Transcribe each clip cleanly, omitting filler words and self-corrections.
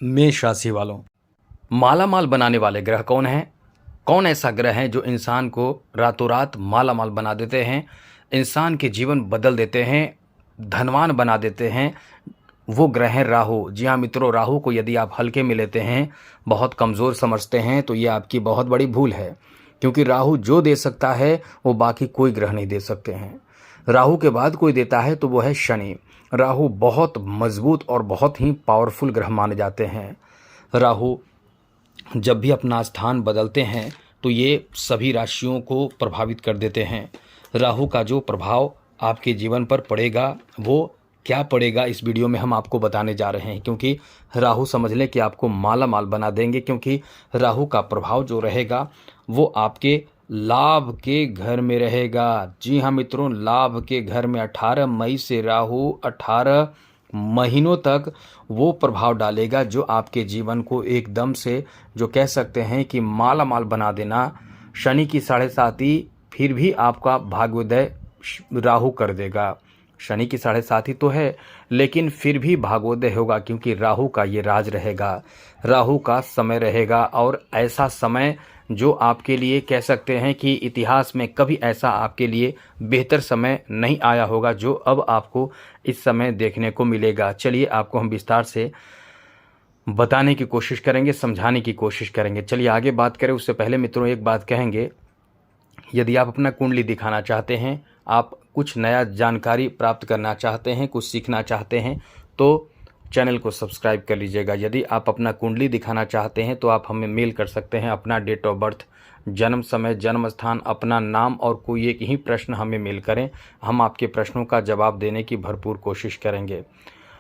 मेष राशि वालों, माला माल बनाने वाले ग्रह कौन हैं? कौन ऐसा ग्रह है जो इंसान को रातों रात माला माल बना देते हैं, इंसान के जीवन बदल देते हैं, धनवान बना देते हैं? वो ग्रह हैं राहु। जी हाँ मित्रों, राहु को यदि आप हल्के में लेते हैं, बहुत कमज़ोर समझते हैं, तो ये आपकी बहुत बड़ी भूल है। क्योंकि राहु जो दे सकता है वो बाकी कोई ग्रह नहीं दे सकते हैं। राहु के बाद कोई देता है तो वो है शनि। राहु बहुत मजबूत और बहुत ही पावरफुल ग्रह माने जाते हैं। राहु जब भी अपना स्थान बदलते हैं तो ये सभी राशियों को प्रभावित कर देते हैं। राहु का जो प्रभाव आपके जीवन पर पड़ेगा वो क्या पड़ेगा, इस वीडियो में हम आपको बताने जा रहे हैं। क्योंकि राहु समझ लें कि आपको माला माल बना देंगे। क्योंकि राहु का प्रभाव जो रहेगा वो आपके लाभ के घर में रहेगा। जी हाँ मित्रों, लाभ के घर में 18 मई से राहु 18 महीनों तक वो प्रभाव डालेगा जो आपके जीवन को एकदम से, जो कह सकते हैं कि माला माल बना देना। शनि की 7.5 फिर भी आपका भाग्योदय राहु कर देगा। शनि की 7.5 तो है, लेकिन फिर भी भाग्योदय होगा क्योंकि राहु का ये राज रहेगा, राहु का समय रहेगा। और ऐसा समय जो आपके लिए कह सकते हैं कि इतिहास में कभी ऐसा आपके लिए बेहतर समय नहीं आया होगा जो अब आपको इस समय देखने को मिलेगा। चलिए आपको हम विस्तार से बताने की कोशिश करेंगे, समझाने की कोशिश करेंगे। चलिए आगे बात करें उससे पहले मित्रों एक बात कहेंगे, यदि आप अपना कुंडली दिखाना चाहते हैं, आप कुछ नया जानकारी प्राप्त करना चाहते हैं, कुछ सीखना चाहते हैं, तो चैनल को सब्सक्राइब कर लीजिएगा। यदि आप अपना कुंडली दिखाना चाहते हैं तो आप हमें मेल कर सकते हैं। अपना डेट ऑफ बर्थ, जन्म समय, जन्म स्थान, अपना नाम और कोई एक ही प्रश्न हमें मेल करें। हम आपके प्रश्नों का जवाब देने की भरपूर कोशिश करेंगे।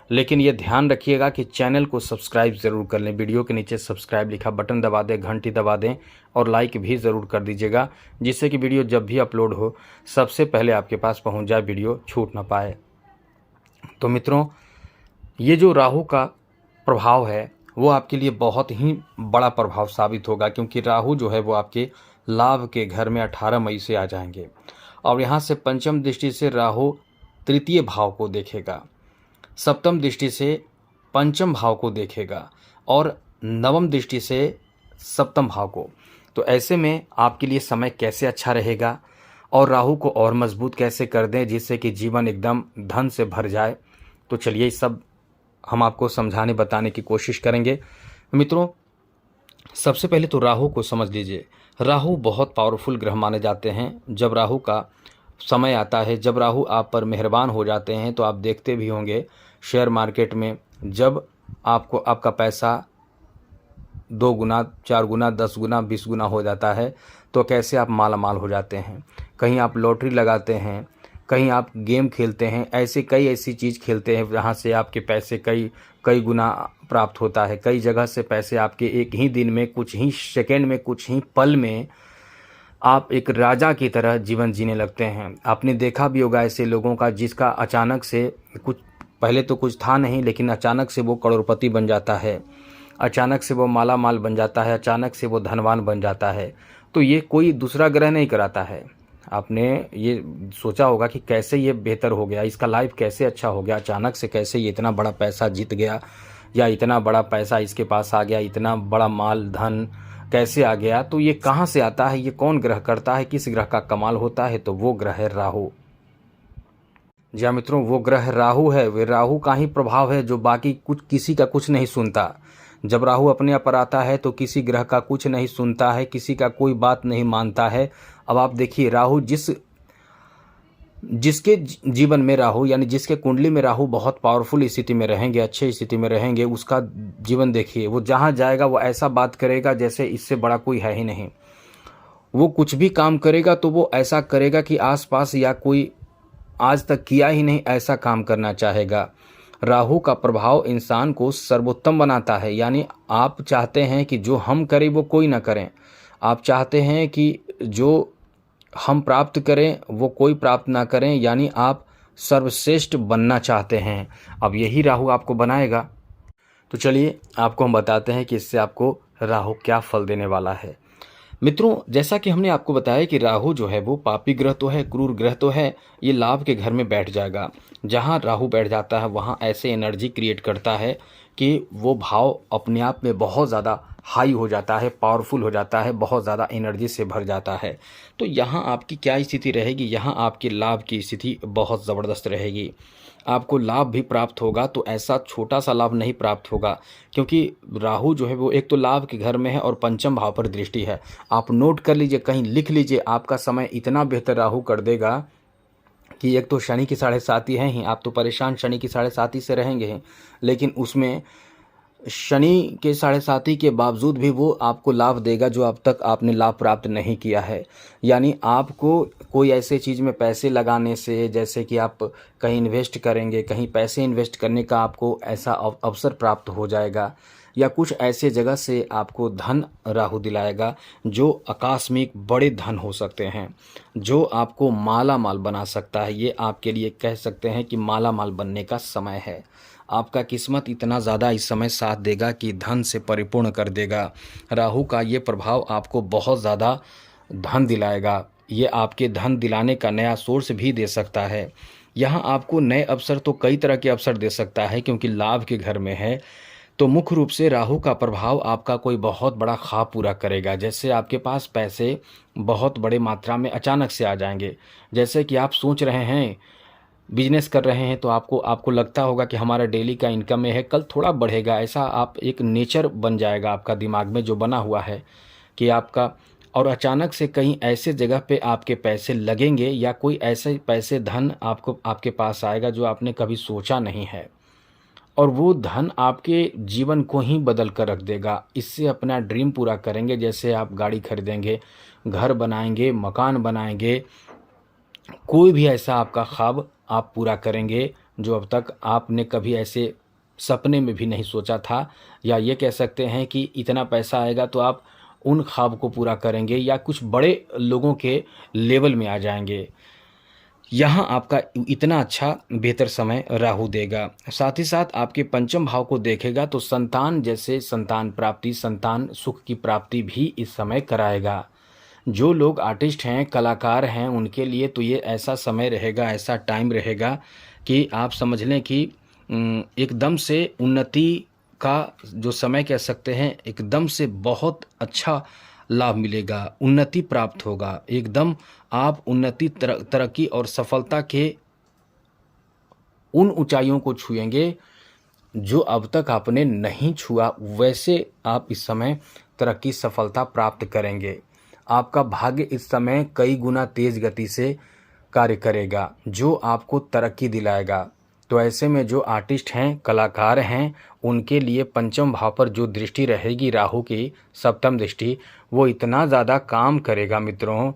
लेकिन ये ध्यान रखिएगा कि चैनल को सब्सक्राइब ज़रूर कर लें। वीडियो के नीचे सब्सक्राइब लिखा बटन दबा दें, घंटी दबा दें और लाइक भी ज़रूर कर दीजिएगा, जिससे कि वीडियो जब भी अपलोड हो सबसे पहले आपके पास पहुंच जाए, वीडियो छूट ना पाए। तो मित्रों, ये जो राहु का प्रभाव है वो आपके लिए बहुत ही बड़ा प्रभाव साबित होगा। क्योंकि राहु जो है वो आपके लाभ के घर में 18 मई से आ जाएंगे। और यहाँ से पंचम दृष्टि से राहु तृतीय भाव को देखेगा, सप्तम दृष्टि से पंचम भाव को देखेगा और नवम दृष्टि से सप्तम भाव को। तो ऐसे में आपके लिए समय कैसे अच्छा रहेगा और राहु को और मजबूत कैसे कर दें जिससे कि जीवन एकदम धन से भर जाए, तो चलिए सब हम आपको समझाने बताने की कोशिश करेंगे। मित्रों, सबसे पहले तो राहु को समझ लीजिए। राहु बहुत पावरफुल ग्रह माने जाते हैं। जब राहु का समय आता है, जब राहु आप पर मेहरबान हो जाते हैं, तो आप देखते भी होंगे शेयर मार्केट में जब आपको आपका पैसा 2 गुना, 4 गुना, 10 गुना, 20 गुना हो जाता है तो कैसे आप माला माल हो जाते हैं। कहीं आप लॉटरी लगाते हैं, कहीं आप गेम खेलते हैं, ऐसे कई ऐसी चीज़ खेलते हैं जहाँ से आपके पैसे कई गुना प्राप्त होता है। कई जगह से पैसे आपके एक ही दिन में, कुछ ही सेकेंड में, कुछ ही पल में आप एक राजा की तरह जीवन जीने लगते हैं। आपने देखा भी होगा ऐसे लोगों का जिसका अचानक से कुछ, पहले तो कुछ था नहीं, लेकिन अचानक से वो करोड़पति बन जाता है, अचानक से वो माला माल बन जाता है, अचानक से वो धनवान बन जाता है। तो ये कोई दूसरा ग्रह नहीं कराता है। आपने ये सोचा होगा कि कैसे ये बेहतर हो गया, इसका लाइफ कैसे अच्छा हो गया, अचानक से कैसे ये इतना बड़ा पैसा जीत गया, या इतना बड़ा पैसा इसके पास आ गया, इतना बड़ा माल धन कैसे आ गया। तो ये कहाँ से आता है, ये कौन ग्रह करता है, किस ग्रह का कमाल होता है? तो वो ग्रह है राहु। जी हाँ मित्रों, वो ग्रह राहु है। वे राहु का ही प्रभाव है जो बाकी कुछ, किसी का कुछ नहीं सुनता। जब राहु अपने ऊपर आता है तो किसी ग्रह का कुछ नहीं सुनता है, किसी का कोई बात नहीं मानता है। अब आप देखिए, राहु जिसके जीवन में राहु, यानी जिसके कुंडली में राहु बहुत पावरफुल स्थिति में रहेंगे, अच्छे स्थिति में रहेंगे, उसका जीवन देखिए, वो जहाँ जाएगा वो ऐसा बात करेगा जैसे इससे बड़ा कोई है ही नहीं। वो कुछ भी काम करेगा तो वो ऐसा करेगा कि आसपास या कोई आज तक किया ही नहीं ऐसा काम करना चाहेगा। राहु का प्रभाव इंसान को सर्वोत्तम बनाता है। यानी आप चाहते हैं कि जो हम करें वो कोई ना करें, आप चाहते हैं कि जो हम प्राप्त करें वो कोई प्राप्त ना करें, यानी आप सर्वश्रेष्ठ बनना चाहते हैं। अब यही राहु आपको बनाएगा। तो चलिए आपको हम बताते हैं कि इससे आपको राहु क्या फल देने वाला है। मित्रों, जैसा कि हमने आपको बताया कि राहु जो है वो पापी ग्रह तो है, क्रूर ग्रह तो है, ये लाभ के घर में बैठ जाएगा। जहाँ राहु बैठ जाता है वहाँ ऐसे एनर्जी क्रिएट करता है कि वो भाव अपने आप में बहुत ज़्यादा हाई हो जाता है, पावरफुल हो जाता है, बहुत ज़्यादा एनर्जी से भर जाता है। तो यहाँ आपकी क्या स्थिति रहेगी, यहाँ आपके लाभ की स्थिति बहुत ज़बरदस्त रहेगी। आपको लाभ भी प्राप्त होगा, तो ऐसा छोटा सा लाभ नहीं प्राप्त होगा, क्योंकि राहु जो है वो एक तो लाभ के घर में है और पंचम भाव पर दृष्टि है। आप नोट कर लीजिए, कहीं लिख लीजिए, आपका समय इतना बेहतर राहु कर देगा कि एक तो शनि की 7.5 हैं ही, आप तो परेशान शनि की 7.5 से रहेंगे ही, लेकिन उसमें शनि के 7.5 के बावजूद भी वो आपको लाभ देगा जो अब तक आपने लाभ प्राप्त नहीं किया है। यानी आपको कोई ऐसे चीज़ में पैसे लगाने से, जैसे कि आप कहीं इन्वेस्ट करेंगे, कहीं पैसे इन्वेस्ट करने का आपको ऐसा अवसर प्राप्त हो जाएगा, या कुछ ऐसे जगह से आपको धन राहु दिलाएगा जो आकस्मिक बड़े धन हो सकते हैं, जो आपको माला माल बना सकता है। ये आपके लिए कह सकते हैं कि माला माल बनने का समय है। आपका किस्मत इतना ज़्यादा इस समय साथ देगा कि धन से परिपूर्ण कर देगा। राहु का ये प्रभाव आपको बहुत ज़्यादा धन दिलाएगा, ये आपके धन दिलाने का नया सोर्स भी दे सकता है। यहाँ आपको नए अवसर तो कई तरह के अवसर दे सकता है, क्योंकि लाभ के घर में है। तो मुख्य रूप से राहु का प्रभाव आपका कोई बहुत बड़ा ख्वाब पूरा करेगा। जैसे आपके पास पैसे बहुत बड़े मात्रा में अचानक से आ जाएंगे, जैसे कि आप सोच रहे हैं, बिजनेस कर रहे हैं, तो आपको लगता होगा कि हमारा डेली का इनकम में है, कल थोड़ा बढ़ेगा, ऐसा आप एक नेचर बन जाएगा आपका दिमाग में जो बना हुआ है कि आपका, और अचानक से कहीं ऐसे जगह पे आपके पैसे लगेंगे, या कोई ऐसे पैसे धन आपको आपके पास आएगा जो आपने कभी सोचा नहीं है, और वो धन आपके जीवन को ही बदल कर रख देगा। इससे अपना ड्रीम पूरा करेंगे, जैसे आप गाड़ी खरीदेंगे, घर बनाएंगे, मकान बनाएंगे, कोई भी ऐसा आपका ख्वाब आप पूरा करेंगे जो अब तक आपने कभी ऐसे सपने में भी नहीं सोचा था। या ये कह सकते हैं कि इतना पैसा आएगा तो आप उन ख्वाब को पूरा करेंगे, या कुछ बड़े लोगों के लेवल में आ जाएंगे। यहाँ आपका इतना अच्छा बेहतर समय राहु देगा। साथ ही साथ आपके पंचम भाव को देखेगा तो संतान, जैसे संतान प्राप्ति, संतान सुख की प्राप्ति भी इस समय कराएगा। जो लोग आर्टिस्ट हैं, कलाकार हैं, उनके लिए तो ये ऐसा समय रहेगा, ऐसा टाइम रहेगा कि आप समझ लें कि एकदम से उन्नति का जो समय कह सकते हैं, एकदम से बहुत अच्छा लाभ मिलेगा, उन्नति प्राप्त होगा। एकदम आप उन्नति, तरक्की और सफलता के उन ऊंचाइयों को छुएंगे जो अब तक आपने नहीं छुआ, वैसे आप इस समय तरक्की, सफलता प्राप्त करेंगे। आपका भाग्य इस समय कई गुना तेज गति से कार्य करेगा, जो आपको तरक्की दिलाएगा। तो ऐसे में जो आर्टिस्ट हैं, कलाकार हैं, उनके लिए पंचम भाव पर जो दृष्टि रहेगी राहु की, सप्तम दृष्टि, वो इतना ज़्यादा काम करेगा मित्रों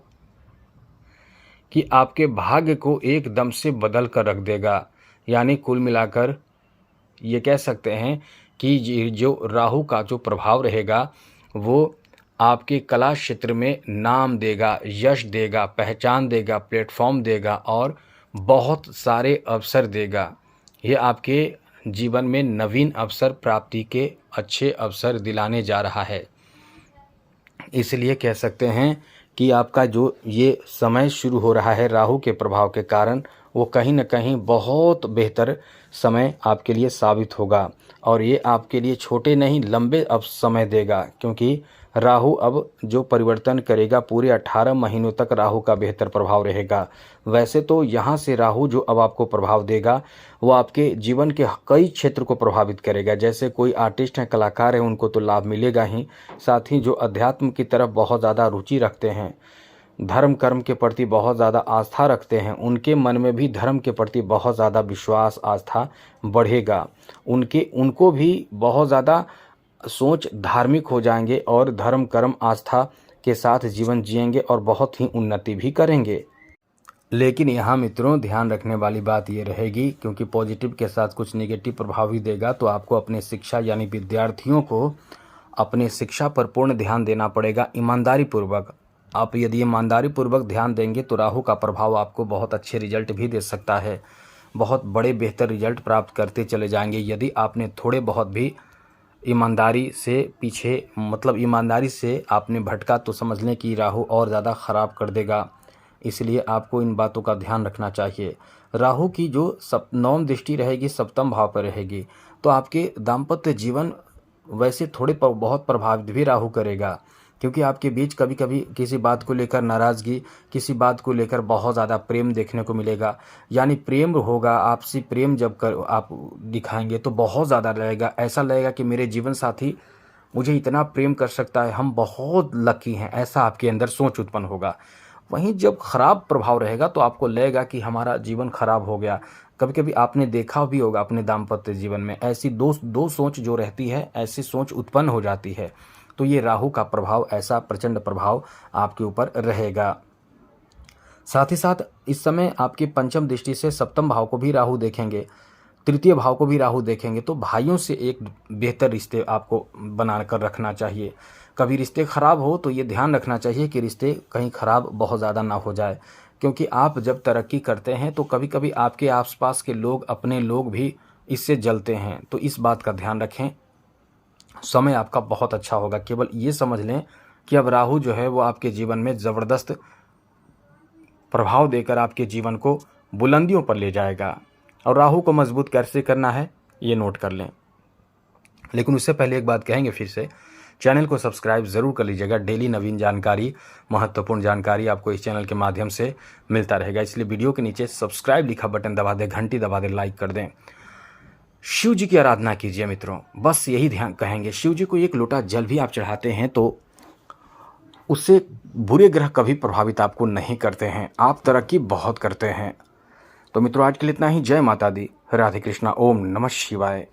कि आपके भाग्य को एकदम से बदल कर रख देगा। यानी कुल मिलाकर ये कह सकते हैं कि जो राहु का जो प्रभाव रहेगा वो आपके कला क्षेत्र में नाम देगा, यश देगा, पहचान देगा, प्लेटफॉर्म देगा और बहुत सारे अवसर देगा। ये आपके जीवन में नवीन अवसर प्राप्ति के अच्छे अवसर दिलाने जा रहा है। इसलिए कह सकते हैं कि आपका जो ये समय शुरू हो रहा है राहु के प्रभाव के कारण, वो कहीं न कहीं बहुत बेहतर समय आपके लिए साबित होगा, और ये आपके लिए छोटे नहीं लंबे अब समय देगा, क्योंकि राहु अब जो परिवर्तन करेगा, पूरे 18 महीनों तक राहु का बेहतर प्रभाव रहेगा। वैसे तो यहाँ से राहु जो अब आपको प्रभाव देगा वो आपके जीवन के कई क्षेत्र को प्रभावित करेगा। जैसे कोई आर्टिस्ट हैं, कलाकार हैं, उनको तो लाभ मिलेगा ही, साथ ही जो अध्यात्म की तरफ बहुत ज़्यादा रुचि रखते हैं, धर्म कर्म के प्रति बहुत ज़्यादा आस्था रखते हैं, उनके मन में भी धर्म के प्रति बहुत ज़्यादा विश्वास, आस्था बढ़ेगा। उनको भी बहुत ज़्यादा सोच धार्मिक हो जाएंगे और धर्म कर्म आस्था के साथ जीवन जिएंगे और बहुत ही उन्नति भी करेंगे। लेकिन यहाँ मित्रों ध्यान रखने वाली बात ये रहेगी, क्योंकि पॉजिटिव के साथ कुछ नेगेटिव प्रभाव भी देगा, तो आपको अपने शिक्षा यानी विद्यार्थियों को अपने शिक्षा पर पूर्ण ध्यान देना पड़ेगा, ईमानदारी पूर्वक। आप यदि ईमानदारी पूर्वक ध्यान देंगे तो राहु का प्रभाव आपको बहुत अच्छे रिजल्ट भी दे सकता है, बहुत बड़े बेहतर रिजल्ट प्राप्त करते चले जाएंगे। यदि आपने थोड़े बहुत भी ईमानदारी से पीछे, मतलब ईमानदारी से आपने भटका, तो समझ लें कि राहु और ज़्यादा ख़राब कर देगा। इसलिए आपको इन बातों का ध्यान रखना चाहिए। राहु की जो नवम दृष्टि रहेगी, सप्तम भाव पर रहेगी, तो आपके दाम्पत्य जीवन वैसे थोड़े बहुत प्रभावित भी राहु करेगा, क्योंकि आपके बीच कभी कभी किसी बात को लेकर नाराज़गी, किसी बात को लेकर बहुत ज़्यादा प्रेम देखने को मिलेगा। यानी प्रेम होगा, आपसी प्रेम जब कर आप दिखाएंगे तो बहुत ज़्यादा रहेगा। ऐसा लगेगा कि मेरे जीवन साथी मुझे इतना प्रेम कर सकता है, हम बहुत लकी हैं, ऐसा आपके अंदर सोच उत्पन्न होगा। वहीं जब खराब प्रभाव रहेगा तो आपको लगेगा कि हमारा जीवन खराब हो गया। कभी कभी आपने देखा भी होगा अपने दाम्पत्य जीवन में ऐसी दो सोच जो रहती है, ऐसी सोच उत्पन्न हो जाती है। तो ये राहु का प्रभाव, ऐसा प्रचंड प्रभाव आपके ऊपर रहेगा। साथ ही साथ इस समय आपकी पंचम दृष्टि से सप्तम भाव को भी राहु देखेंगे, तृतीय भाव को भी राहु देखेंगे। तो भाइयों से एक बेहतर रिश्ते आपको बनाकर रखना चाहिए। कभी रिश्ते खराब हो तो ये ध्यान रखना चाहिए कि रिश्ते कहीं खराब बहुत ज़्यादा ना हो जाए, क्योंकि आप जब तरक्की करते हैं तो कभी कभी आपके आसपास के लोग, अपने लोग भी इससे जलते हैं। तो इस बात का ध्यान रखें। समय आपका बहुत अच्छा होगा। केवल ये समझ लें कि अब राहु जो है वो आपके जीवन में ज़बरदस्त प्रभाव देकर आपके जीवन को बुलंदियों पर ले जाएगा। और राहु को मजबूत कैसे करना है ये नोट कर लें। लेकिन उससे पहले एक बात कहेंगे फिर से, चैनल को सब्सक्राइब ज़रूर कर लीजिएगा। डेली नवीन जानकारी, महत्वपूर्ण जानकारी आपको इस चैनल के माध्यम से मिलता रहेगा। इसलिए वीडियो के नीचे सब्सक्राइब लिखा बटन दबा दें, घंटी दबा दें, लाइक कर दें। शिव जी की आराधना कीजिए मित्रों, बस यही ध्यान कहेंगे। शिव जी को एक लोटा जल भी आप चढ़ाते हैं तो उससे बुरे ग्रह कभी प्रभावित आपको नहीं करते हैं, आप तरक्की बहुत करते हैं। तो मित्रों आज के लिए इतना ही। जय माता दी, राधे कृष्णा, ओम नमः शिवाय।